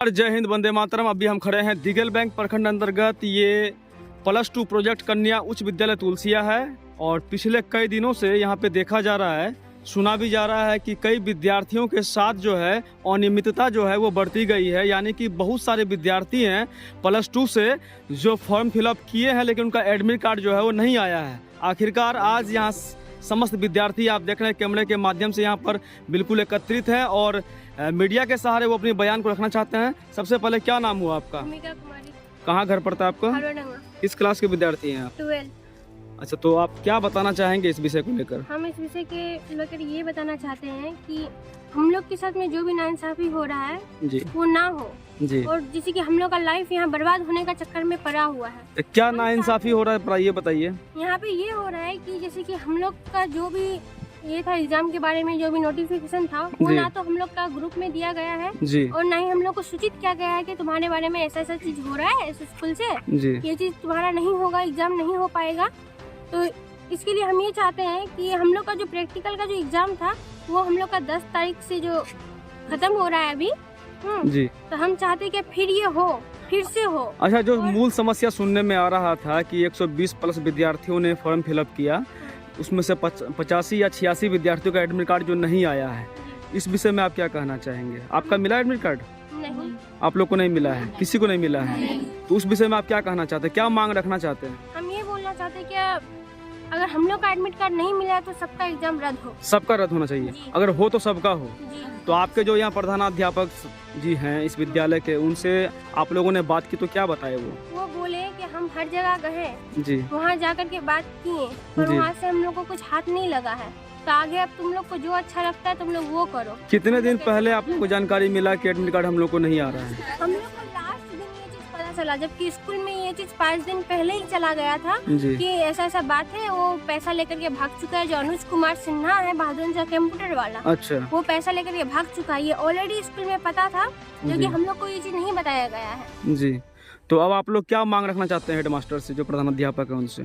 और जय हिंद, वंदे मातरम। अभी हम खड़े हैं दिगल बैंक प्रखंड अंतर्गत ये +2 प्रोजेक्ट कन्या उच्च विद्यालय तुलसिया है। और पिछले कई दिनों से यहाँ पे देखा जा रहा है, सुना भी जा रहा है कि कई विद्यार्थियों के साथ जो है अनियमितता जो है वो बढ़ती गई है। यानी कि बहुत सारे विद्यार्थी हैं +2 से जो फॉर्म फिलअप किए हैं, लेकिन उनका एडमिट कार्ड जो है वो नहीं आया है। आखिरकार आज यहाँ समस्त विद्यार्थी आप देख रहे हैं कैमरे के माध्यम से यहाँ पर बिल्कुल एकत्रित है और मीडिया के सहारे वो अपने बयान को रखना चाहते हैं। सबसे पहले क्या नाम हुआ आपका? कहाँ घर पड़ता है आपका? किस क्लास के विद्यार्थी हैं आप? 12। अच्छा, तो आप क्या बताना चाहेंगे इस विषय को लेकर? हम इस विषय के लेकर ये बताना चाहते हैं कि हम लोग के साथ में जो भी नाइंसाफी हो रहा है जी, वो ना हो जी। और जैसे कि हम लोग का लाइफ यहाँ बर्बाद होने का चक्कर में पड़ा हुआ है। तो क्या नाइंसाफी हो रहा है, ये बताइए। यहाँ पे ये हो रहा है कि जैसे कि हम लोग का जो भी ये था एग्जाम के बारे में जो भी नोटिफिकेशन था वो ना तो हम लोग का ग्रुप में दिया गया है जी, और ना ही हम लोग को सूचित किया गया है कि तुम्हारे बारे में ऐसा ऐसा चीज हो रहा है इस स्कूल से, जी। ये चीज तुम्हारा नहीं होगा, एग्जाम नहीं हो पाएगा। तो इसके लिए हम ये चाहते हैं कि हम लोग का जो प्रैक्टिकल का जो एग्जाम था वो हम लोग का 10 तारीख से जो खत्म हो रहा है अभी जी। तो हम चाहते हैं कि फिर से हो। अच्छा, जो मूल समस्या सुनने में आ रहा था कि 120 प्लस विद्यार्थियों ने फॉर्म फिलअप किया, उसमें से 85 या 86 विद्यार्थियों का एडमिट कार्ड जो नहीं आया है, इस विषय में आप क्या कहना चाहेंगे? आपका मिला एडमिट कार्ड? नहीं, आप लोग को नहीं मिला है, किसी को नहीं मिला है। तो उस विषय में आप क्या कहना चाहते हैं, क्या मांग रखना चाहते हैं? हम ये बोलना चाहते हैं कि अगर हम लोग का एडमिट कार्ड नहीं मिला है तो सबका एग्जाम रद्द हो। सबका रद्द होना चाहिए, अगर हो तो सबका हो। जी। तो आपके जो यहाँ प्रधानाध्यापक जी हैं इस विद्यालय के, उनसे आप लोगों ने बात की तो क्या बताए वो बोले कि हम हर जगह गए जी, वहाँ जाकर के बात किए पर जी। वहाँ से हम लोग को कुछ हाथ नहीं लगा है। तो आगे अब तुम लोग को जो अच्छा लगता है तुम लोग वो करो। कितने दिन पहले आप लोग को जानकारी मिला कि एडमिट कार्ड हम लोग को नहीं आ रहा है? हम लोग को लास्ट दिन ये चीज पता चला, जबकि स्कूल में ये चीज 5 दिन पहले ही चला गया था जी, कि ऐसा ऐसा बात है। वो पैसा लेकर के भाग चुका है, जो अनुज कुमार सिन्हा है बहादुर कंप्यूटर वाला, अच्छा वो पैसा लेकर के भाग चुका है। ये ऑलरेडी स्कूल में पता था, जो जी। कि हम लोग को ये चीज नहीं बताया गया है। जी। तो अब आप लोग क्या मांग रखना चाहते हैं हेडमास्टर से, जो प्रधानाध्यापक है उनसे?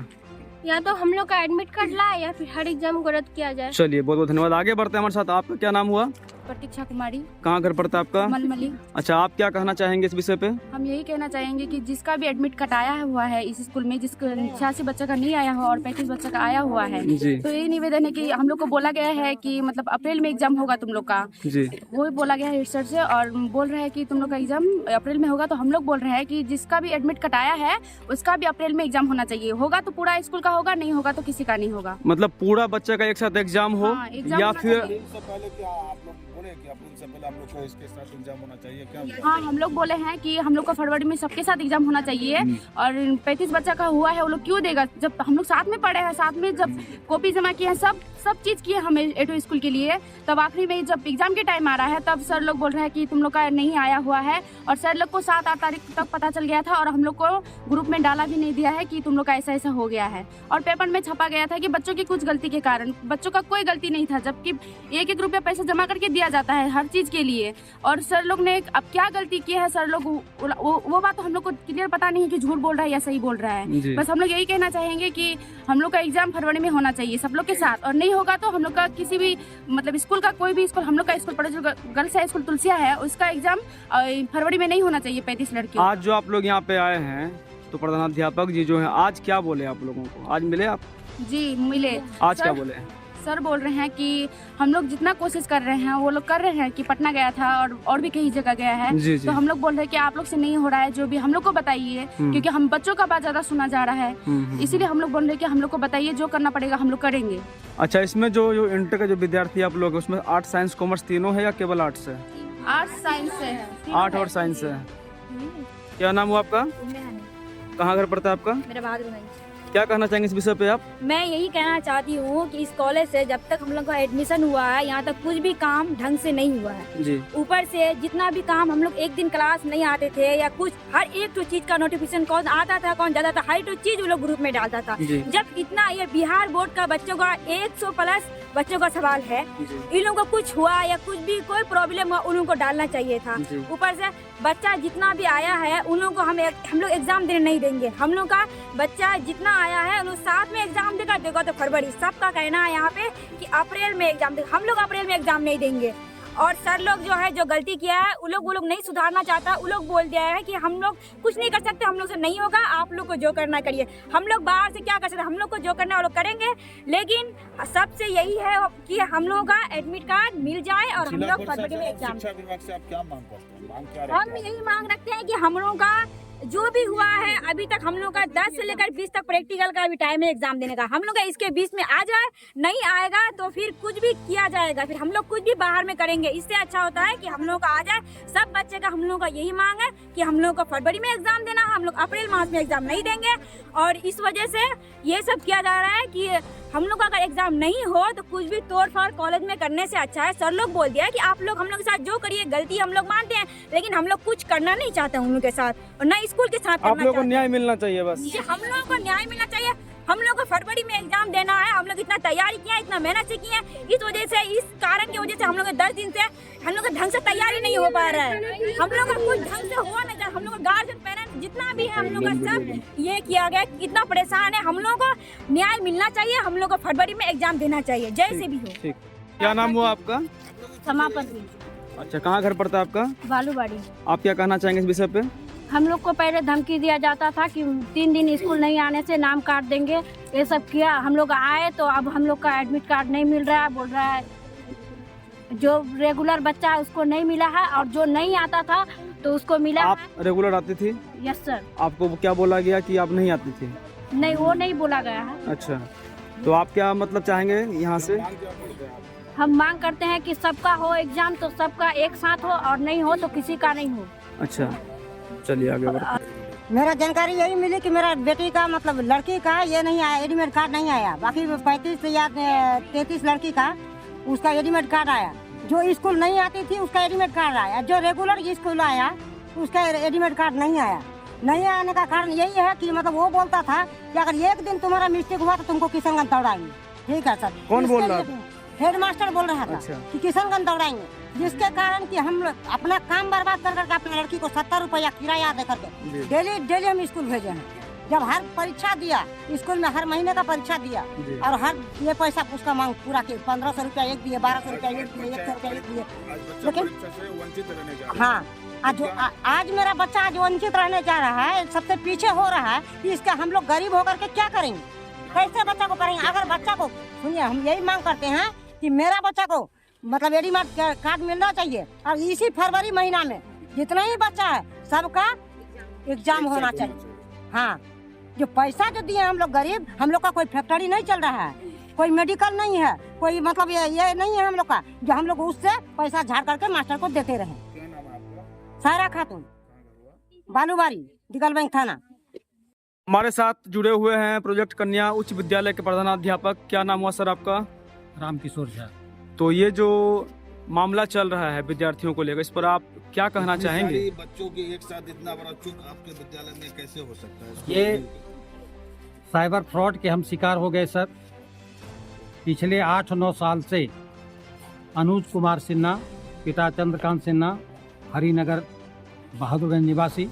या तो हम लोग का एडमिट कार्ड लाए या फिर हर एग्जाम को रद्द किया जाए। चलिए, बहुत बहुत धन्यवाद। आगे बढ़ते हैं हमारे साथ। आपका क्या नाम हुआ? प्रतीक्षा कुमारी। कहाँ घर पड़ता है आपका? मलमली। अच्छा, आप क्या कहना चाहेंगे इस विषय पे? हम यही कहना चाहेंगे कि जिसका भी एडमिट कटाया हुआ है इस स्कूल में, जिसको 86 बच्चा का नहीं आया हुआ और 35 बच्चा का आया हुआ है, जी, तो यही निवेदन है कि हम लोग को बोला गया है कि मतलब अप्रैल में एग्जाम होगा तुम लोग का, जी, वो बोला गया है हेड सर से, और बोल रहे हैं कि तुम लोग का एग्जाम अप्रैल में होगा। तो हम लोग बोल रहे हैं कि जिसका भी एडमिट कटाया है उसका भी अप्रैल में एग्जाम होना चाहिए। होगा तो पूरा स्कूल का होगा, नहीं होगा तो किसी का नहीं होगा। मतलब पूरा बच्चे का एक साथ एग्जाम हो, हाँ, एग्जाम या होना फिर चाहिए। पहले क्या आप लोग बोले कि अप्रैल से पहले हम लोग को इसके साथ एग्जाम होना चाहिए क्या? हाँ, हम लोग बोले हैं कि हम लोग का फरवरी में सबके साथ एग्जाम होना चाहिए। और 35 बच्चा का हुआ है, वो लोग क्यों देगा जब हम लोग साथ में पढ़े हैं, साथ में जब कॉपी जमा किए हैं, सब चीज किए हमें एटो स्कूल के लिए। तब आखिरी में जब एग्जाम के टाइम आ रहा है तब सर लोग बोल रहे हैं कि तुम लोग का नहीं आया हुआ है। और सर लोग को 7-8 तारीख तक पता चल गया था और हम लोग को ग्रुप में डाला भी नहीं दिया है कि तुम लोग का ऐसा ऐसा हो गया है। और पेपर में छपा गया था कि बच्चों की कुछ गलती के कारण, बच्चों का कोई गलती नहीं था, जबकि 1-1 रुपया पैसा जमा करके दिया जाता है हर चीज के लिए। और सर लोग ने अब क्या गलती की है, सर लोग वो बात तो हम लोग को क्लियर पता नहीं है कि झूठ बोल रहा है या सही बोल रहा है। बस हम लोग यही कहना चाहेंगे कि हम लोग का एग्जाम फरवरी में होना चाहिए सब लोग के साथ, और नहीं होगा तो हम लोग का किसी भी मतलब स्कूल का कोई भी स्कूल, हम लोग का स्कूल पड़े जो गर्ल्स हाई स्कूल तुलसिया है, उसका एग्जाम फरवरी में नहीं होना चाहिए 35 लड़कियों। आज जो आप लोग यहाँ पे आए हैं तो प्रधानाध्यापक जी जो है आज क्या बोले आप लोगों को? आज मिले आप? जी मिले। आज क्या बोले? सर बोल रहे हैं कि हम लोग जितना कोशिश कर रहे हैं वो लोग कर रहे हैं कि पटना गया था और भी कई जगह गया है। जी, जी। तो हम लोग बोल रहे हैं कि आप लोग से नहीं हो रहा है, जो भी हम लोग को बताइए, क्योंकि हम बच्चों का बात ज्यादा सुना जा रहा है। इसीलिए हम लोग बोल रहे हैं कि हम लोग को बताइए, जो करना पड़ेगा हम लोग करेंगे। अच्छा, इसमें जो इंटर का जो विद्यार्थी आप लोग, उसमें आर्ट साइंस कॉमर्स तीनों है या केवल आर्ट्स है? आर्ट्स साइंस है। आर्ट और साइंस है। क्या नाम हुआ आपका? कहाँ घर पड़ता है आपका? मेरा बहादुरगंज। क्या कहना चाहेंगे इस विषय पे आप? मैं यही कहना चाहती हूँ कि इस कॉलेज से जब तक हम लोग का एडमिशन हुआ है यहाँ तक कुछ भी काम ढंग से नहीं हुआ है। जी, ऊपर से जितना भी काम हम लोग एक दिन क्लास नहीं आते थे या कुछ, हर एक तो चीज का नोटिफिकेशन कौन आता था कौन जाता था, हर एक चीज वो लोग ग्रुप में डालता था। जी। जब इतना ये बिहार बोर्ड का बच्चों का 100 प्लस बच्चों का सवाल है, इन लोगों को कुछ हुआ या कुछ भी कोई प्रॉब्लम हुआ उन लोगों को डालना चाहिए था। जी। ऊपर से बच्चा जितना भी आया है उन लोगों को हम लोग एग्जाम देने नहीं देंगे। हम लोग का बच्चा जितना आया है उन लोग साथ में एग्जाम देगा तो फरवरी। सबका कहना है यहाँ पे कि अप्रैल में एग्जाम देगा, हम लोग अप्रैल में एग्जाम नहीं देंगे। और सर लोग जो है जो गलती किया है वो लोग नहीं सुधारना चाहता। वो लोग बोल दिया है कि हम लोग कुछ नहीं कर सकते, हम लोग से नहीं होगा, आप लोग को जो करना करिए। हम लोग बाहर से क्या कर सकते, हम लोग को जो करना है वो लोग करेंगे। लेकिन सबसे यही है कि हम लोगों का एडमिट कार्ड मिल जाए और हम लोग फरवरी में एग्जाम। शिक्षा विभाग से आप क्या मांग करते हैं? मांग क्या हम यही मांग रखते हैं कि हम लोगों का जो भी हुआ है अभी तक, हम लोग का 10 से लेकर 20 तक प्रैक्टिकल का भी टाइम है एग्जाम देने का। हम लोग का इसके 20 में आ जाए, नहीं आएगा तो फिर कुछ भी किया जाएगा, फिर हम लोग कुछ भी बाहर में करेंगे। इससे अच्छा होता है कि हम लोग का आ जाए सब बच्चे का। हम लोग का यही मांग है कि हम लोग को फरवरी में एग्जाम देना है, हम लोग अप्रैल मास में एग्जाम नहीं देंगे। और इस वजह से ये सब किया जा रहा है कि हम लोग का अगर एग्जाम नहीं हो तो कुछ भी तोड़ फोड़ कॉलेज में करने से अच्छा है। सर लोग बोल दिया है कि आप लोग हम लोग के साथ जो करिए, गलती हम लोग मानते हैं, लेकिन हम लोग कुछ करना नहीं चाहते उन लोग के साथ, और न स्कूल के साथ आप लोगों को न्याय मिलना चाहिए बस। हम लोगों को न्याय मिलना चाहिए। हम लोग को फरवरी में एग्जाम देना है, हम लोग इतना तैयारी किया, इतना मेहनत से किए, इस वजह से, इस कारण की वजह से हम लोग 10 दिन से हम लोग का ढंग से तैयारी नहीं हो पा रहा है। हम लोग का कुछ ढंग से हुआ नहीं, हम लोग गार्जियन पेरेंट्स जितना भी है हम लोग का सब ये किया गया, इतना परेशान है। हम लोग को न्याय मिलना चाहिए, हम लोग को फरवरी में एग्जाम देना चाहिए, जैसे भी हो। ठीक, क्या नाम हुआ आपका? समापति अच्छा, कहाँ घर पड़ता है आपका? बालूबाड़ी। आप क्या कहना चाहेंगे इस विषय पे? हम लोग को पहले धमकी दिया जाता था कि 3 दिन स्कूल नहीं आने से नाम काट देंगे, ये सब किया। हम लोग आए तो अब हम लोग का एडमिट कार्ड नहीं मिल रहा है, बोल रहा है जो रेगुलर बच्चा है उसको नहीं मिला है, और जो नहीं आता था तो उसको मिला आप है। रेगुलर आती थी? Yes sir. आपको क्या बोला गया कि आप नहीं आती थी? नहीं, वो नहीं बोला गया है। अच्छा, तो आप क्या मतलब चाहेंगे यहाँ से? हम मांग करते हैं कि सबका हो एग्जाम, तो सबका एक साथ हो, और नहीं हो तो किसी का नहीं हो। अच्छा, चलिए आगे बढ़ते। मेरा जानकारी यही मिली कि मेरा बेटी का मतलब लड़की का ये नहीं आया, एडमिट कार्ड नहीं आया। बाकी 35 या 33 लड़की का उसका एडमिट कार्ड आया। जो स्कूल नहीं आती थी उसका एडमिट कार्ड आया, जो रेगुलर स्कूल आया उसका एडमिट कार्ड नहीं आया। नहीं आने का कारण यही है कि मतलब वो बोलता था कि अगर एक दिन तुम्हारा मिस्टेक हुआ तो तुमको किशनगंज दौड़ाएंगे। ठीक है सर। कौन बोल रहा था? हेड मास्टर बोल रहा था। अच्छा। कि किशनगंज दौड़ाएंगे, जिसके कारण कि हम लोग अपना काम बर्बाद कर करके अपनी लड़की को 70 रुपया किराया दे करके डेली हम स्कूल भेजे हैं। जब हर परीक्षा दिया स्कूल में, हर महीने का परीक्षा दिया, और हर ये पैसा उसका मांग पूरा किया। 1500 रुपया एक दिए, 1200 रुपया एक दिए, 100 रुपया एक दिए। लेकिन हाँ, आज मेरा बच्चा आज वंचित रहने जा रहा है, सबसे पीछे हो रहा है। कि इसका हम लोग गरीब होकर के क्या करेंगे, कैसे बच्चा को करेंगे? अगर बच्चा को, सुनिए, हम यही मांग करते हैं कि मेरा बच्चा को मतलब एडमिट कार्ड मिलना चाहिए, और इसी फरवरी महीना में जितना ही बच्चा है सबका एग्जाम होना चाहिए। हाँ, जो पैसा जो दिए हम लोग गरीब, हम लोग का कोई फैक्ट्री नहीं चल रहा है, कोई मेडिकल नहीं है, कोई मतलब ये नहीं है हम लोग का, जो हम लोग उससे पैसा झाड़ करके मास्टर को देते रहे। सारा खातून, बालूबाड़ी, दिगल बैंक थाना। हमारे साथ जुड़े हुए हैं प्रोजेक्ट कन्या उच्च विद्यालय के प्रधानाध्यापक। क्या नाम हुआ सर आपका? रामकिशोर झा। तो ये जो मामला चल रहा है विद्यार्थियों को लेकर, इस पर आप क्या कहना चाहेंगे? बच्चों की एक साथ इतना बड़ा चूक आपके विद्यालय में कैसे हो सकता है? ये साइबर फ्रॉड के हम शिकार हो गए सर। पिछले 8-9 साल से अनुज कुमार सिन्हा, पिता चंद्रकांत सिन्हा, हरिनगर बहादुरगंज निवासी,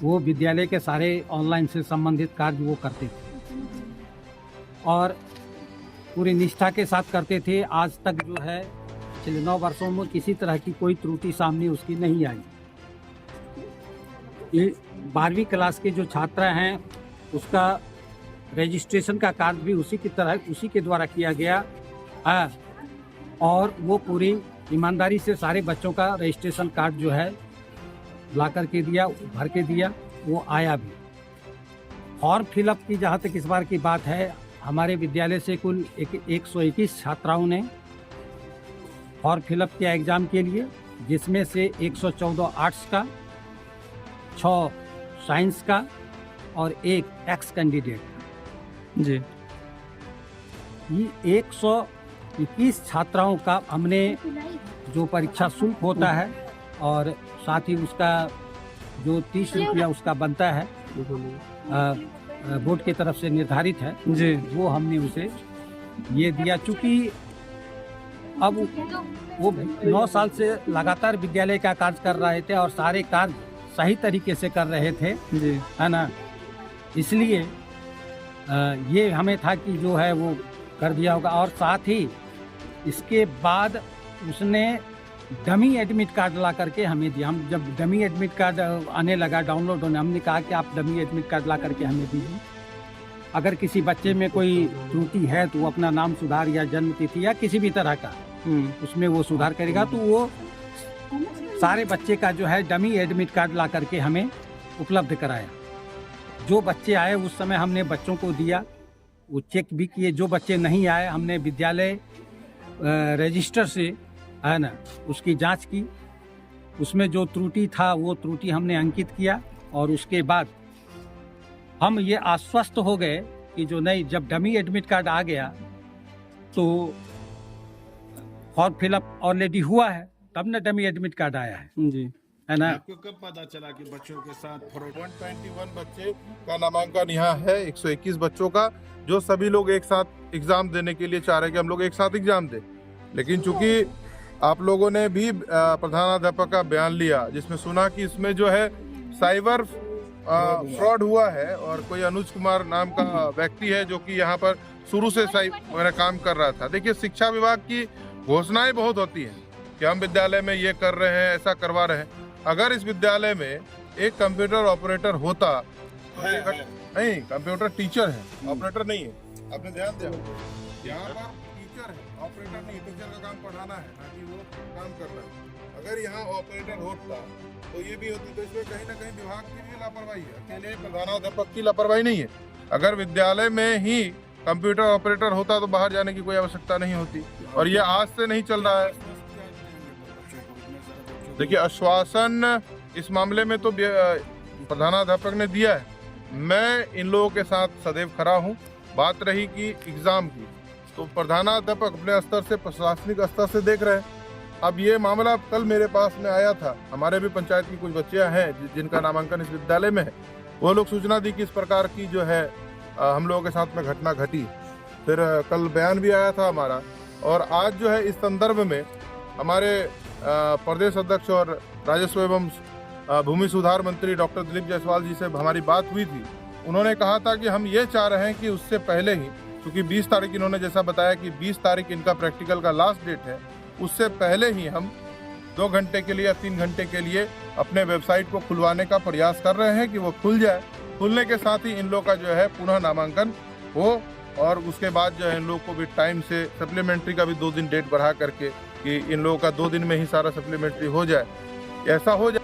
वो विद्यालय के सारे ऑनलाइन से संबंधित कार्य वो करते थे और पूरी निष्ठा के साथ करते थे। आज तक जो है पिछले 9 वर्षों में किसी तरह की कोई त्रुटि सामने उसकी नहीं आई। ये 12वीं क्लास के जो छात्र हैं उसका रजिस्ट्रेशन का कार्य भी उसी के द्वारा किया गया है, और वो पूरी ईमानदारी से सारे बच्चों का रजिस्ट्रेशन कार्ड जो है ला करके दिया, भर के दिया, वो आया भी। फॉर्म फिलअप की जहाँ तक इस बार की बात है, हमारे विद्यालय से कुल 121 छात्राओं ने फॉर्म फिलअप किया एग्ज़ाम के लिए, जिसमें से 114 आर्ट्स का, 6 साइंस का और 1 एक्स कैंडिडेट। जी, ये 121 छात्राओं का हमने जो परीक्षा शुल्क होता है और साथ ही उसका जो 30 रुपया उसका बनता है बोर्ड की तरफ से निर्धारित है जी, वो हमने उसे ये दिया। चूँकि अब वो 9 साल से लगातार विद्यालय का कार्य कर रहे थे और सारे कार्य सही तरीके से कर रहे थे जी, है ना, इसलिए ये हमें था कि जो है वो कर दिया होगा। और साथ ही इसके बाद उसने डमी एडमिट कार्ड ला करके हमें दिया। हम जब डमी एडमिट कार्ड आने लगा, डाउनलोड होने, हमने कहा कि आप डमी एडमिट कार्ड ला करके हमें दीजिए। अगर किसी बच्चे में कोई त्रुटि है तो वो अपना नाम सुधार या जन्म तिथि या किसी भी तरह का उसमें वो सुधार करेगा, तो वो सारे बच्चे का जो है डमी एडमिट कार्ड ला करके हमें उपलब्ध कराया। जो बच्चे आए उस समय हमने बच्चों को दिया, वो चेक भी किए। जो बच्चे नहीं आए हमने विद्यालय रजिस्टर से है ना उसकी जांच की, उसमें जो त्रुटि था वो त्रुटि हमने अंकित किया, और उसके बाद हम ये आश्वस्त हो गए कि जो नहीं, जब डमी एडमिट कार्ड आ गया तो फॉर्म फिलअप ऑलरेडी हुआ है, तब ना डमी एडमिट कार्ड आया है जी। है ना। आपको कब पता चला कि बच्चों के साथ 121 बच्चे का नामांकन यहाँ है, 121 बच्चों का, जो सभी लोग एक साथ एग्जाम देने के लिए चाह रहे हैं कि हम लोग एक साथ एग्जाम दें। लेकिन चूंकि आप लोगों ने भी प्रधानाध्यापक का बयान लिया जिसमें सुना कि इसमें जो है साइबर फ्रॉड हुआ है, और कोई अनुज कुमार नाम का व्यक्ति है जो कि यहाँ पर शुरू से काम कर रहा था। देखिए, शिक्षा विभाग की घोषणाएं बहुत होती हैं कि हम विद्यालय में ये कर रहे हैं, ऐसा करवा रहे हैं। अगर इस विद्यालय में एक कंप्यूटर ऑपरेटर होता तो नहीं, कंप्यूटर टीचर है, ऑपरेटर नहीं है। आपने ध्यान दिया, यहाँ पर टीचर है, ऑपरेटर नहीं। टीचर का काम पढ़ाना है, ना कि वो काम करना है। अगर यहाँ ऑपरेटर होता तो ये भी होती, तो इसमें कहीं ना कहीं विभाग की भी लापरवाही है, अकेले प्रधानाध्यापक की लापरवाही नहीं है। अगर विद्यालय में ही कंप्यूटर ऑपरेटर होता तो बाहर जाने की कोई आवश्यकता नहीं होती, और ये आज से नहीं चल रहा है। देखिए, आश्वासन इस मामले में तो प्रधानाध्यापक ने दिया है। मैं इन लोगों के साथ सदैव खड़ा हूँ। बात रही कि एग्जाम की, तो प्रधानाध्यापक अपने स्तर से, प्रशासनिक स्तर से देख रहे हैं। अब ये मामला कल मेरे पास में आया था। हमारे भी पंचायत की कुछ बच्चियां हैं जिनका नामांकन इस विद्यालय में है। वो लोग सूचना दी कि इस प्रकार की जो है हम लोगों के साथ में घटना घटी। फिर कल बयान भी आया था हमारा, और आज जो है इस संदर्भ में हमारे प्रदेश अध्यक्ष और राजस्व एवं भूमि सुधार मंत्री डॉक्टर दिलीप जायसवाल जी से हमारी बात हुई थी। उन्होंने कहा था कि हम ये चाह रहे हैं कि उससे पहले ही, क्योंकि 20 तारीख इन्होंने जैसा बताया कि 20 तारीख इनका प्रैक्टिकल का लास्ट डेट है, उससे पहले ही हम 2 घंटे के लिए या 3 घंटे के लिए अपने वेबसाइट को खुलवाने का प्रयास कर रहे हैं कि वो खुल जाए। खुलने के साथ ही इन लोग का जो है पुनः नामांकन हो, और उसके बाद जो है इन लोग को भी टाइम से सप्लीमेंट्री का भी 2 दिन डेट बढ़ा करके कि इन लोगों का 2 दिन में ही सारा सप्लीमेंट्री हो जाए, ऐसा हो जाए।